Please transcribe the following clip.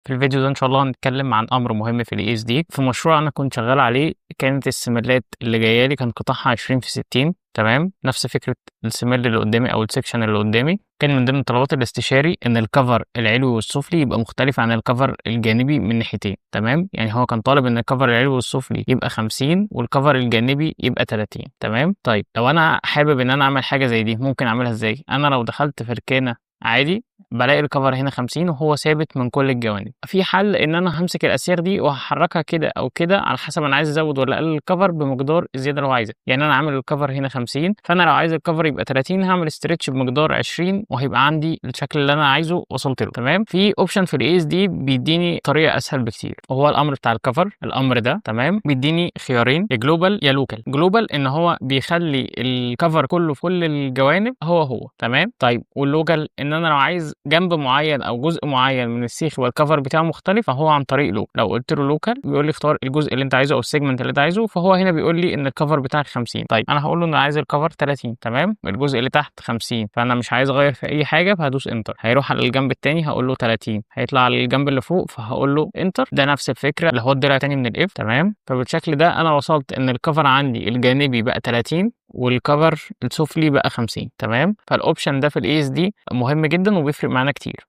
في الفيديو ده إن شاء الله هنتكلم عن أمر مهم في الASD. في مشروع أنا كنت شغال عليه كانت السملات اللي جاية لي كان قطاعها 20/60، تمام، نفس فكرة السمل اللي قدامي أو السكشن اللي قدامي. كان من ضمن طلبات الاستشاري إن الكفر العلوي والسفلي يبقى مختلف عن الكفر الجانبي من ناحيتين، تمام، يعني هو كان طالب إن الكفر العلوي والسفلي يبقى 50 والكفر الجانبي يبقى 30، تمام. طيب لو أنا حابب إن أنا أعمل حاجة زي دي ممكن أعملها إزاي؟ أنا لو دخلت في ركانة عادي بالاقي الكفر هنا 50 وهو ثابت من كل الجوانب. في حل ان انا همسك الاسياخ دي وهحركها كده او كده على حسب انا عايز ازود ولا اقلل الكفر بمقدار الزياده اللي هو عايزها. يعني انا عامل الكفر هنا 50، فانا لو عايز الكفر يبقى 30 هعمل استرتش بمقدار 20 وهيبقى عندي الشكل اللي انا عايزه وصلت له، تمام. في اوبشن في الASD بيديني طريقه اسهل بكتير، وهو الامر بتاع الكفر. الامر ده تمام بيديني خيارين، يا جلوبال يا لوكال. جلوبال ان هو بيخلي الكفر كله في كل الجوانب هو تمام. طيب واللوكال ان انا لو عايز جنب معين او جزء معين من السيخ والكفر بتاعه مختلف فهو عن طريق لو. لو قلت له لوكال بيقول لي اختار الجزء اللي انت عايزه او السيجمنت اللي انت عايزه، فهو هنا بيقول لي ان الكفر بتاعك 50. طيب انا هقول له ان انا عايز الكفر 30، تمام، الجزء اللي تحت 50، فانا مش عايز اغير في اي حاجه فهدوس انتر. هيروح على الجنب التاني هقول له 30، هيطلع على الجنب اللي فوق فهقول له انتر. ده نفس الفكره اللي هو الضلع تاني من الاف، تمام. فبالشكل ده انا وصلت ان الكفر عندي الجانبي بقى 30 والكفر السفلي بقى 50، تمام. فالاوبشن ده في الASD مهم جدا وبيفرق معانا كتير.